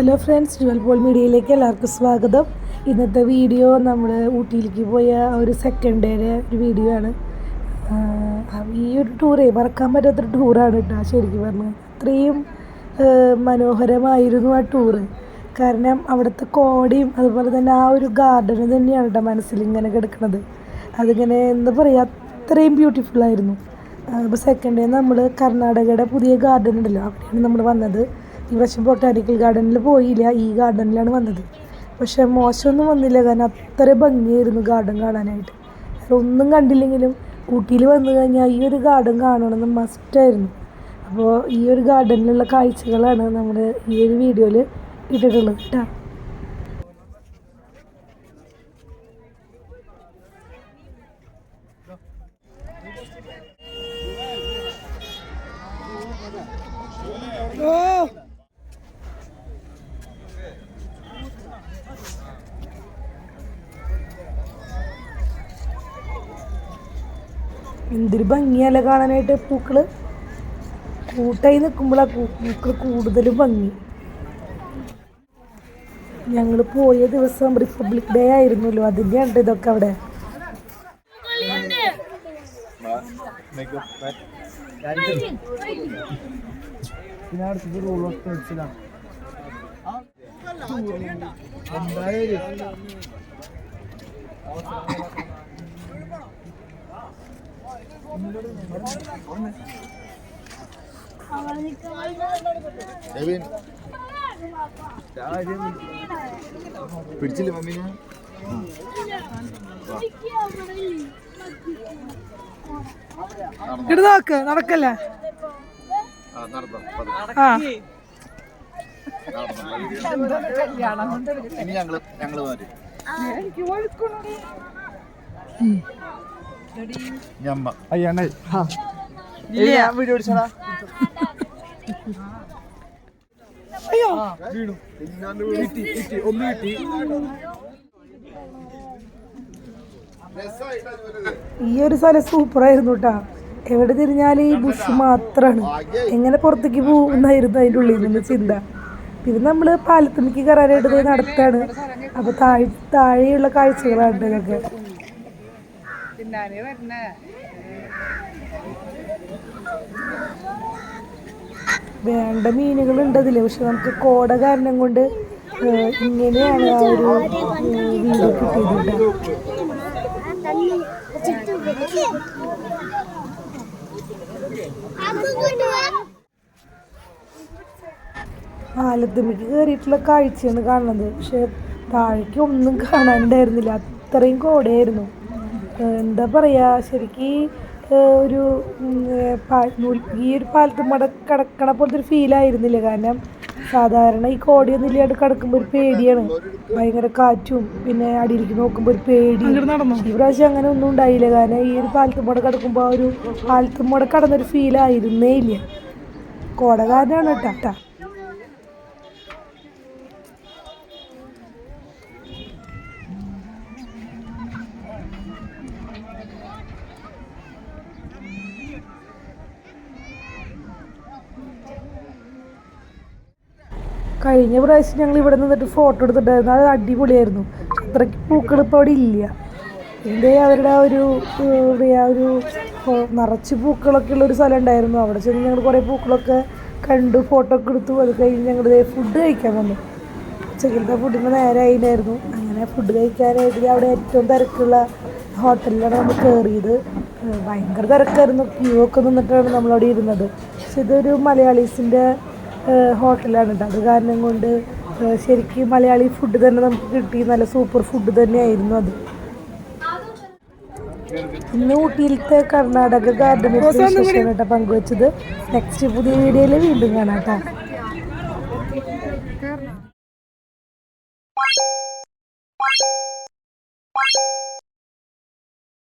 Hello friends, dual Paul മീഡിയയിലേക്ക് എല്ലാവർക്കും സ്വാഗതം. ഇന്നത്തെ വീഡിയോ നമ്മൾ ഊട്ടിയിലേക്ക് പോയ ഒരു സെക്കൻഡ് ഡേയുടെ ഒരു വീഡിയോ ആണ്. ഈ ഒരു ടൂറേ മറക്കാൻ പറ്റാത്തൊരു ടൂറാണ് കേട്ടോ. ശരിക്കും പറഞ്ഞാൽ അത്രയും മനോഹരമായിരുന്നു ആ ടൂറ്. കാരണം അവിടുത്തെ കോടയും അതുപോലെ തന്നെ ആ ഒരു ഗാർഡന് തന്നെയാണ് കേട്ടോ മനസ്സിലിങ്ങനെ കിടക്കുന്നത്. അതിങ്ങനെ എന്താ പറയുക, അത്രയും ബ്യൂട്ടിഫുള്ളായിരുന്നു. ഇപ്പോൾ സെക്കൻഡ് ഡേ നമ്മൾ കർണാടകയുടെ പുതിയ ഗാർഡൻ ഉണ്ടല്ലോ, അവിടെയാണ് നമ്മൾ വന്നത്. ഈ വർഷം ബൊട്ടാനിക്കൽ ഗാർഡനിൽ പോയില്ല, ഈ ഗാർഡനിലാണ് വന്നത്. പക്ഷേ മോശമൊന്നും വന്നില്ല, കാരണം അത്ര ഭംഗിയായിരുന്നു ഗാർഡൻ കാണാനായിട്ട്. ഒന്നും കണ്ടില്ലെങ്കിലും ഊട്ടിയിൽ വന്നു കഴിഞ്ഞാൽ ഈ ഒരു ഗാർഡൻ കാണണമെന്ന് മസ്റ്റായിരുന്നു. അപ്പോൾ ഈ ഒരു ഗാർഡനിലുള്ള കാഴ്ചകളാണ് നമ്മൾ ഈ ഒരു വീഡിയോയിൽ ഇട്ടിട്ടുള്ളത് കേട്ടോ. എന്തൊരു ഭംഗിയല്ല കാണാനായിട്ട്. പൂക്കള് കൂട്ടായി നിൽക്കുമ്പോഴാണ് പൂക്കൾ കൂടുതലും ഭംഗി. ഞങ്ങൾ പോയ ദിവസം റിപ്പബ്ലിക് ഡേ ആയിരുന്നല്ലോ, അതിൻ്റെയാണ് ഇതൊക്കെ അവിടെ. പിടിച്ചില്ല മമ്മീനെ. ഇട് നോക്ക്, നടക്കല്ലേ. ഇനി ഞങ്ങള് മാറി ഞമ്മ അയ്യണ്ണ വീഡിയോ പിടിച്ചാ ഒന്ന് കിട്ടി. ഈ ഒരു സ്ഥലം സൂപ്പറായിരുന്നു കേട്ടോ. എവിടെ തിരിഞ്ഞാലും ഈ ബുഷ് മാത്രമാണ്. എങ്ങനെ പുറത്തേക്ക് പോകുന്നായിരുന്നു അതിൻ്റെ ഉള്ളിൽ നിന്ന് ചിന്ത. പിന്നെ നമ്മൾ പാലത്തുമ്മിക്ക് കയറാനായിട്ട് നടത്താണ്. അപ്പോൾ താഴെയുള്ള കാഴ്ചകളാണ് ഇതൊക്കെ. വേണ്ട മീനുകളുണ്ട് അതിൽ. പക്ഷെ നമുക്ക് കോട കാരണം കൊണ്ട് ഇങ്ങനെയാണ് ആ ഒരു വീഡിയോ കിട്ടിയത്. പാലത്തുമ്മിക്ക് കയറിയിട്ടുള്ള കാഴ്ചയാണ് കാണുന്നത്. പക്ഷെ താഴേക്ക് ഒന്നും കാണാനുണ്ടായിരുന്നില്ല, അത്രയും കോടയായിരുന്നു. എന്താ പറയുക, ശരിക്കും ഒരു ഈ ഒരു പാലത്തുമ്മടെ കിടക്കണ പോലത്തെ ഒരു ഫീലായിരുന്നില്ല. കാരണം സാധാരണ ഈ കോടയൊന്നും ഇല്ലാണ്ട് കിടക്കുമ്പോൾ ഒരു പേടിയാണ്, ഭയങ്കര കാറ്റും പിന്നെ അടിയിലേക്ക് നോക്കുമ്പോൾ ഒരു പേടി. ഈ പ്രാവശ്യം അങ്ങനെ ഒന്നും ഉണ്ടായില്ല. കാരണം ഈ ഒരു പാലത്തുമ്മടെ കിടക്കുമ്പോൾ ആ ഒരു പാലത്തുമ്മടെ കിടന്നൊരു ഫീലായിരുന്നേ ഇല്ല. കോട കാരനാണ് കേട്ടോ. കഴിഞ്ഞ പ്രാവശ്യം ഞങ്ങൾ ഇവിടെ നിന്നിട്ട് ഫോട്ടോ എടുത്തിട്ടുണ്ടായിരുന്നു, അത് അടിപൊളിയായിരുന്നു. അത്രയ്ക്ക് പൂക്കൾ ഇപ്പോൾ അവിടെ ഇല്ല. ഇതിൻ്റെ അവരുടെ ആ ഒരു നിറച്ച് പൂക്കളൊക്കെ ഉള്ളൊരു സ്ഥലം ഉണ്ടായിരുന്നു. അവിടെ ചെന്ന് ഞങ്ങൾ കുറേ പൂക്കളൊക്കെ കണ്ടു, ഫോട്ടോ ഒക്കെ എടുത്തു. അത് കഴിഞ്ഞ് ഞങ്ങൾ ഫുഡ് കഴിക്കാൻ വന്നു. ഉച്ചക്കലത്തെ ഫുഡിന് നേരെ ആയിട്ടായിരുന്നു. അങ്ങനെ ഫുഡ് കഴിക്കാനായിട്ട് അവിടെ ഏറ്റവും തിരക്കുള്ള ഹോട്ടലിലാണ് നമ്മൾ കയറിയത്. ഭയങ്കര തിരക്കായിരുന്നു, ക്യൂ ഒക്കെ നിന്നിട്ടാണ് നമ്മളവിടെ ഇരുന്നത്. പക്ഷെ ഇതൊരു മലയാളീസിൻ്റെ ഹോട്ടലാണ് കേട്ടോ. അത് കാരണം കൊണ്ട് ശരിക്കും മലയാളി ഫുഡ് തന്നെ നമുക്ക് കിട്ടി. നല്ല സൂപ്പർ ഫുഡ് തന്നെയായിരുന്നു അത്. ഇന്ന് ഊട്ടിയിലത്തെ കർണാടക ഗാർഡൻ കേട്ടോ പങ്കുവെച്ചത്. നെക്സ്റ്റ് പുതിയ വീഡിയോയിൽ വീണ്ടും കാണാം കേട്ടോ.